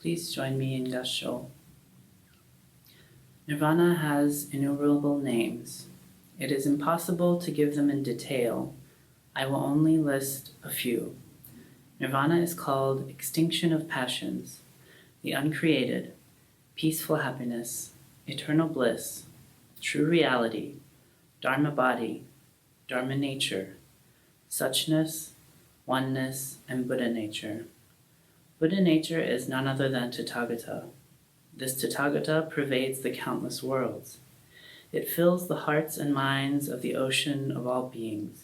Please join me in Gassho. Nirvana has innumerable names. It is impossible to give them in detail. I will only list a few. Nirvana is called extinction of passions, the uncreated, peaceful happiness, eternal bliss, true reality, Dharma body, Dharma nature, suchness, oneness, and Buddha nature. Buddha nature is none other than Tathagata. This Tathagata pervades the countless worlds. It fills the hearts and minds of the ocean of all beings.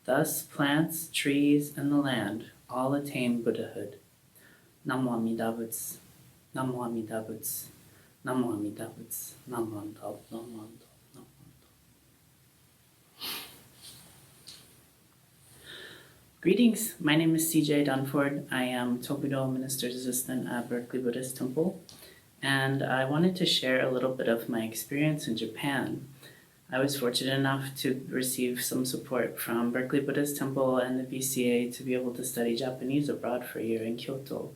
Thus, plants, trees, and the land all attain Buddhahood. Namo Amida Butsu, Namo Amida Butsu, Namo Amida Butsu, Namo Amida Butsu, Namo Amida Butsu. Greetings, my name is CJ Dunford. I am Tokudo Minister's Assistant at Berkeley Buddhist Temple, and I wanted to share a little bit of my experience in Japan. I was fortunate enough to receive some support from Berkeley Buddhist Temple and the BCA to be able to study Japanese abroad for a year in Kyoto.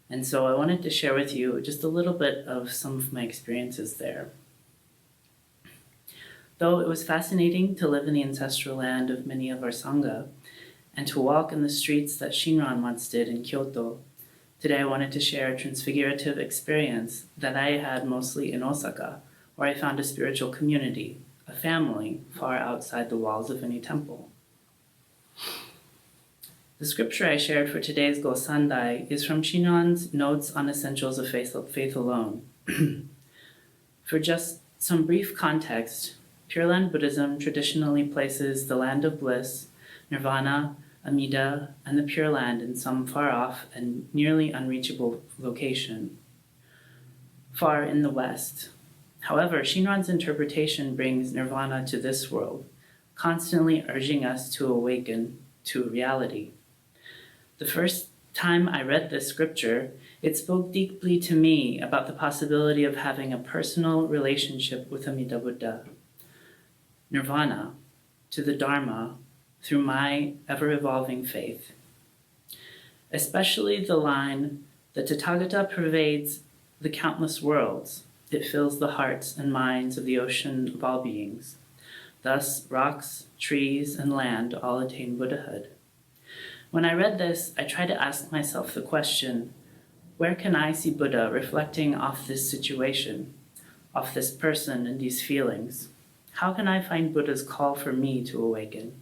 And so I wanted to share with you just a little bit of some of my experiences there. Though it was fascinating to live in the ancestral land of many of our Sangha, and to walk in the streets that Shinran once did in Kyoto, today I wanted to share a transfigurative experience that I had mostly in Osaka, where I found a spiritual community, a family, far outside the walls of any temple. The scripture I shared for today's Gosandai is from Shinran's Notes on Essentials of Faith Alone. For just some brief context, Pure Land Buddhism traditionally places the land of bliss, nirvana, Amida, and the Pure Land in some far-off and nearly unreachable location, far in the west. However, Shinran's interpretation brings nirvana to this world, constantly urging us to awaken to reality. The first time I read this scripture, it spoke deeply to me about the possibility of having a personal relationship with Amida Buddha, nirvana, to the Dharma, through my ever-evolving faith. Especially the line, the Tathagata pervades the countless worlds. It fills the hearts and minds of the ocean of all beings. Thus, rocks, trees, and land all attain Buddhahood. When I read this, I tried to ask myself the question, where can I see Buddha reflecting off this situation, off this person and these feelings? How can I find Buddha's call for me to awaken?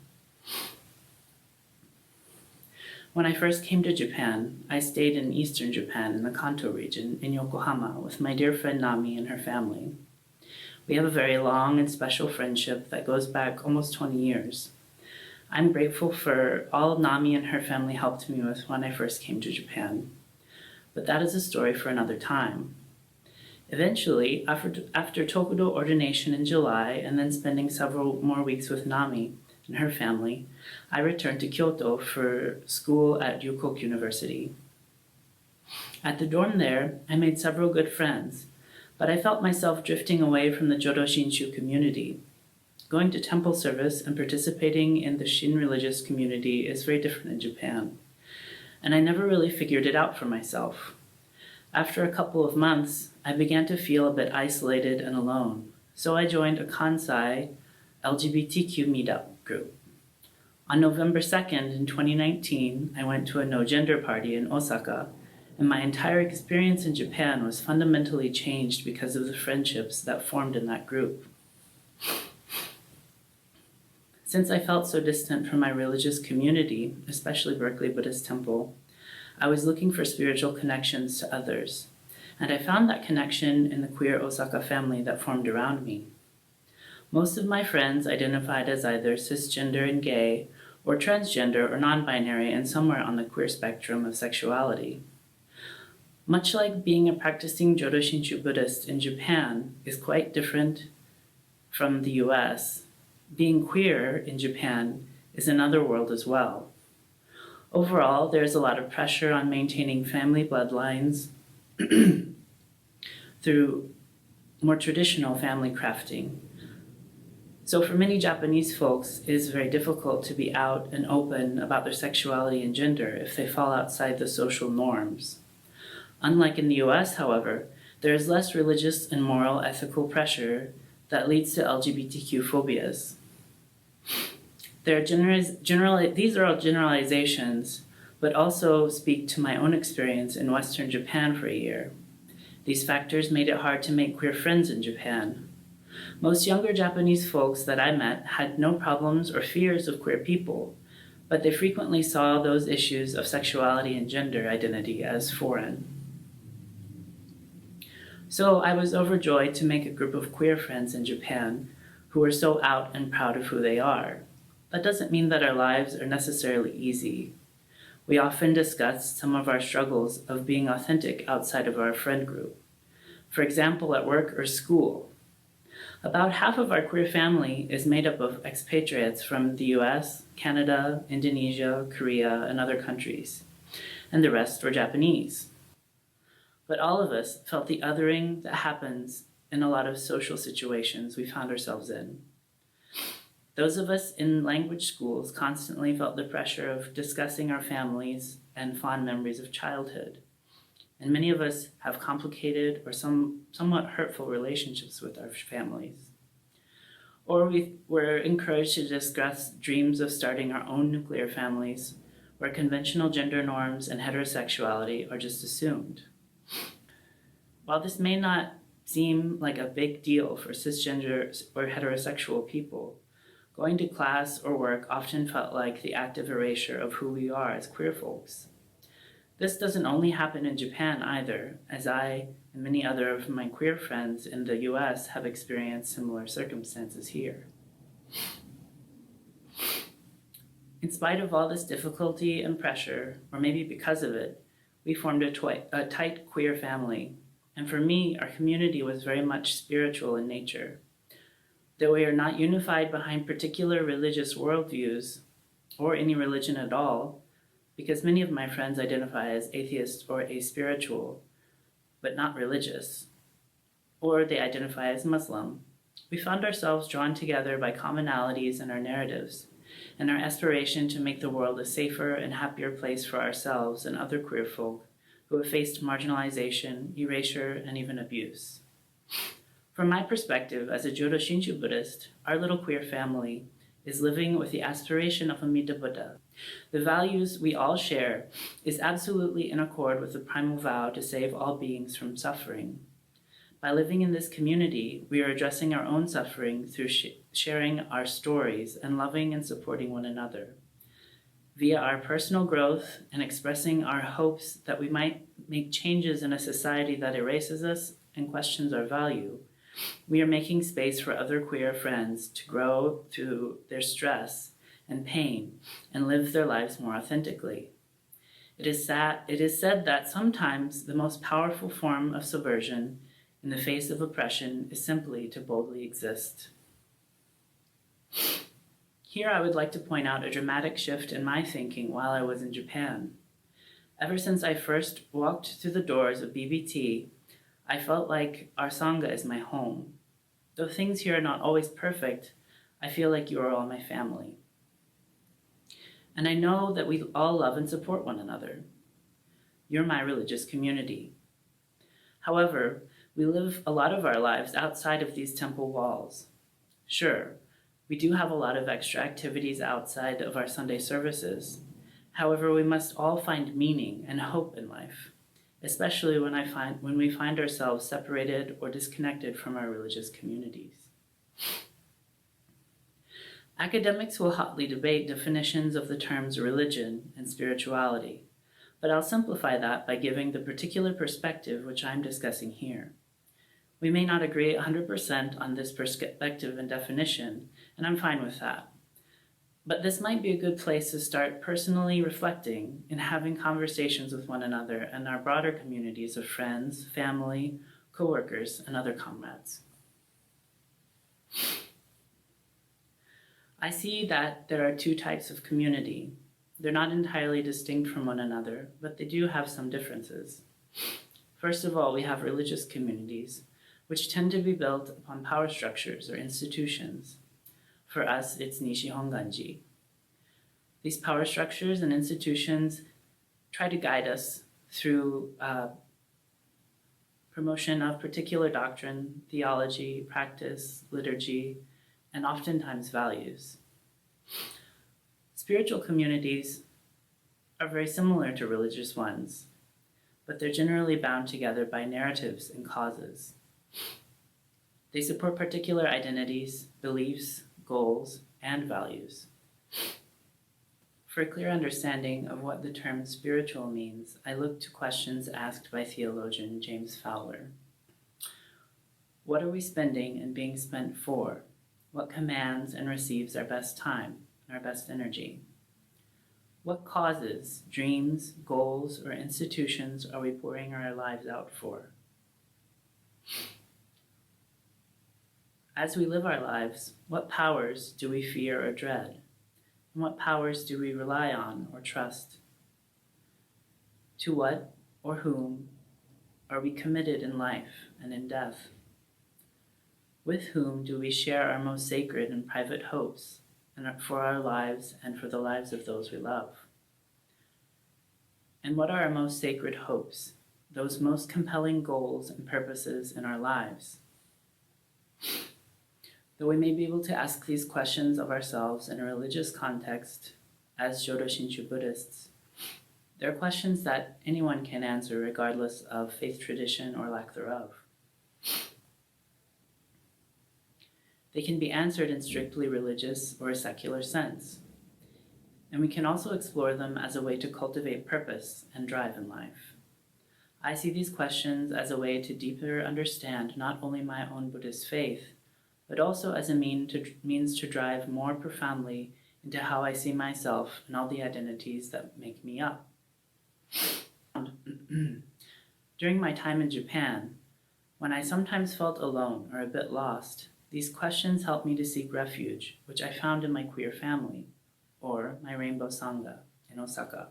When I first came to Japan, I stayed in eastern Japan in the Kanto region in Yokohama with my dear friend Nami and her family. We have a very long and special friendship that goes back almost 20 years. I'm grateful for all Nami and her family helped me with when I first came to Japan. But that is a story for another time. Eventually, after Tokudo ordination in July and then spending several more weeks with Nami and her family, I returned to Kyoto for school at Ryukoku University. At the dorm there, I made several good friends, but I felt myself drifting away from the Jodo Shinshu community. Going to temple service and participating in the Shin religious community is very different in Japan, and I never really figured it out for myself. After a couple of months, I began to feel a bit isolated and alone, so I joined a Kansai LGBTQ meetup group. On November 2nd in 2019, I went to a no-gender party in Osaka, and my entire experience in Japan was fundamentally changed because of the friendships that formed in that group. Since I felt so distant from my religious community, especially Berkeley Buddhist Temple, I was looking for spiritual connections to others, and I found that connection in the queer Osaka family that formed around me. Most of my friends identified as either cisgender and gay, or transgender or non-binary and somewhere on the queer spectrum of sexuality. Much like being a practicing Jodo Shinshu Buddhist in Japan is quite different from the US, being queer in Japan is another world as well. Overall, there's a lot of pressure on maintaining family bloodlines through more traditional family crafting. So for many Japanese folks, it is very difficult to be out and open about their sexuality and gender if they fall outside the social norms. Unlike in the US, however, there is less religious and moral ethical pressure that leads to LGBTQ phobias. These are all generalizations, but also speak to my own experience in Western Japan for a year. These factors made it hard to make queer friends in Japan. Most younger Japanese folks that I met had no problems or fears of queer people, but they frequently saw those issues of sexuality and gender identity as foreign. So I was overjoyed to make a group of queer friends in Japan who are so out and proud of who they are. That doesn't mean that our lives are necessarily easy. We often discuss some of our struggles of being authentic outside of our friend group. For example, at work or school. About half of our queer family is made up of expatriates from the US, Canada, Indonesia, Korea, and other countries, and the rest were Japanese. But all of us felt the othering that happens in a lot of social situations we found ourselves in. Those of us in language schools constantly felt the pressure of discussing our families and fond memories of childhood. And many of us have complicated or somewhat hurtful relationships with our families. Or we were encouraged to discuss dreams of starting our own nuclear families, where conventional gender norms and heterosexuality are just assumed. While this may not seem like a big deal for cisgender or heterosexual people, going to class or work often felt like the active erasure of who we are as queer folks. This doesn't only happen in Japan either, as I and many other of my queer friends in the US have experienced similar circumstances here. In spite of all this difficulty and pressure, or maybe because of it, we formed a tight queer family, and for me, our community was very much spiritual in nature. Though we are not unified behind particular religious worldviews, or any religion at all, because many of my friends identify as atheist or aspiritual, but not religious, or they identify as Muslim, we found ourselves drawn together by commonalities in our narratives, and our aspiration to make the world a safer and happier place for ourselves and other queer folk who have faced marginalization, erasure, and even abuse. From my perspective as a Jodo Shinshu Buddhist, our little queer family is living with the aspiration of Amida Buddha. The values we all share is absolutely in accord with the primal vow to save all beings from suffering. By living in this community, we are addressing our own suffering through sharing our stories and loving and supporting one another. Via our personal growth and expressing our hopes that we might make changes in a society that erases us and questions our value, we are making space for other queer friends to grow through their stress and pain and live their lives more authentically. It is said that sometimes the most powerful form of subversion in the face of oppression is simply to boldly exist. Here I would like to point out a dramatic shift in my thinking while I was in Japan. Ever since I first walked through the doors of BBT, I felt like our Sangha is my home. Though things here are not always perfect, I feel like you are all my family. And I know that we all love and support one another. You're my religious community. However, we live a lot of our lives outside of these temple walls. Sure, we do have a lot of extra activities outside of our Sunday services. However, we must all find meaning and hope in life, especially when we find ourselves separated or disconnected from our religious communities. Academics will hotly debate definitions of the terms religion and spirituality, but I'll simplify that by giving the particular perspective which I'm discussing here. We may not agree 100% on this perspective and definition, and I'm fine with that. But this might be a good place to start personally reflecting and having conversations with one another and our broader communities of friends, family, coworkers, and other comrades. I see that there are two types of community. They're not entirely distinct from one another, but they do have some differences. First of all, we have religious communities, which tend to be built upon power structures or institutions. For us, it's Nishi Honganji. These power structures and institutions try to guide us through promotion of particular doctrine, theology, practice, liturgy, and oftentimes values. Spiritual communities are very similar to religious ones, but they're generally bound together by narratives and causes. They support particular identities, beliefs, goals, and values. For a clear understanding of what the term spiritual means, I look to questions asked by theologian James Fowler. What are we spending and being spent for? What commands and receives our best time, our best energy? What causes, dreams, goals, or institutions are we pouring our lives out for? As we live our lives, what powers do we fear or dread? And what powers do we rely on or trust? To what or whom are we committed in life and in death? With whom do we share our most sacred and private hopes and for our lives and for the lives of those we love? And what are our most sacred hopes, those most compelling goals and purposes in our lives? Though we may be able to ask these questions of ourselves in a religious context, as Jodo Shinshu Buddhists, they're questions that anyone can answer regardless of faith tradition or lack thereof. They can be answered in strictly religious or a secular sense, and we can also explore them as a way to cultivate purpose and drive in life. I see these questions as a way to deeper understand not only my own Buddhist faith, but also as a means to drive more profoundly into how I see myself and all the identities that make me up. During my time in Japan, when I sometimes felt alone or a bit lost, these questions helped me to seek refuge, which I found in my queer family, or my Rainbow Sangha in Osaka.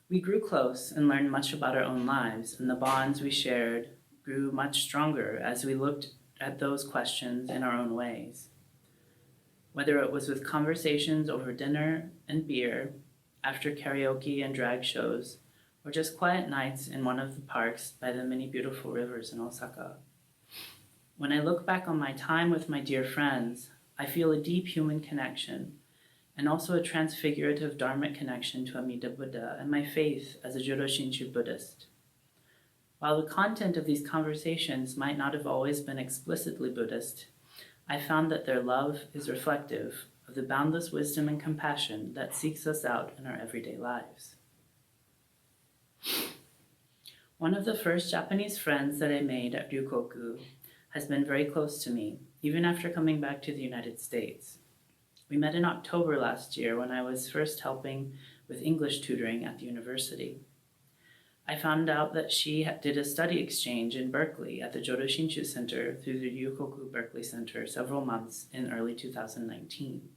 We grew close and learned much about our own lives, and the bonds we shared grew much stronger as we looked at those questions in our own ways. Whether it was with conversations over dinner and beer, after karaoke and drag shows, or just quiet nights in one of the parks by the many beautiful rivers in Osaka. When I look back on my time with my dear friends, I feel a deep human connection, and also a transfigurative Dharmic connection to Amida Buddha and my faith as a Jodo Shinshu Buddhist. While the content of these conversations might not have always been explicitly Buddhist, I found that their love is reflective of the boundless wisdom and compassion that seeks us out in our everyday lives. One of the first Japanese friends that I made at Ryukoku has been very close to me, even after coming back to the United States. We met in October last year when I was first helping with English tutoring at the university. I found out that she did a study exchange in Berkeley at the Jodo Shinshu Center through the Ryukoku Berkeley Center several months in early 2019.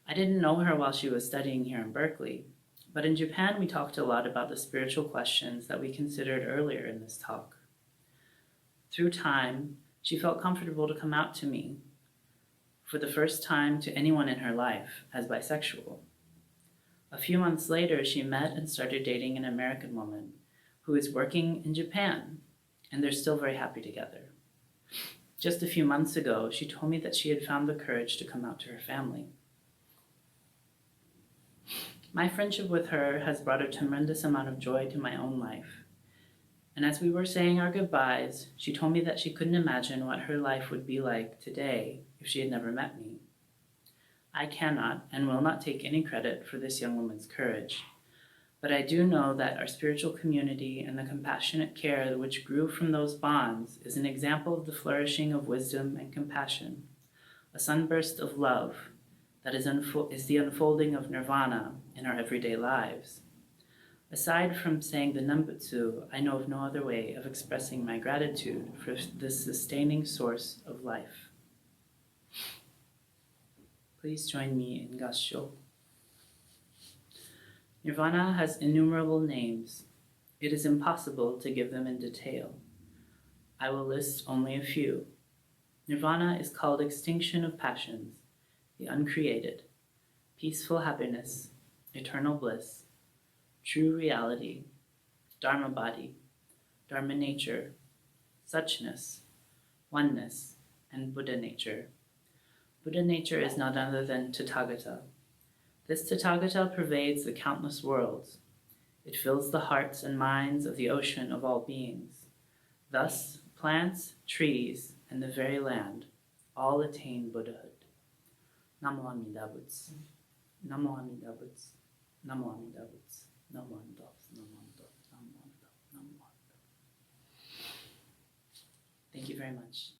I didn't know her while she was studying here in Berkeley, but in Japan we talked a lot about the spiritual questions that we considered earlier in this talk. Through time, she felt comfortable to come out to me, for the first time to anyone in her life, as bisexual. A few months later, she met and started dating an American woman who is working in Japan, and they're still very happy together. Just a few months ago, she told me that she had found the courage to come out to her family. My friendship with her has brought a tremendous amount of joy to my own life. And as we were saying our goodbyes, she told me that she couldn't imagine what her life would be like today if she had never met me. I cannot and will not take any credit for this young woman's courage, but I do know that our spiritual community and the compassionate care which grew from those bonds is an example of the flourishing of wisdom and compassion, a sunburst of love that is the unfolding of nirvana in our everyday lives. Aside from saying the Nembutsu, I know of no other way of expressing my gratitude for this sustaining source of life. Please join me in Gassho. Nirvana has innumerable names. It is impossible to give them in detail. I will list only a few. Nirvana is called extinction of passions, the uncreated, peaceful happiness, eternal bliss, true reality, Dharma body, Dharma nature, suchness, oneness, and Buddha nature. Buddha nature is none other than Tathagata. This Tathagata pervades the countless worlds. It fills the hearts and minds of the ocean of all beings. Thus, plants, trees, and the very land all attain Buddhahood. Namo Amida Butsu. Namo Amida Butsu. Namo Amida Butsu. Namo Amida Butsu. Namo Amida Butsu. Namo Amida Butsu. Namo Amida Butsu. Thank you very much.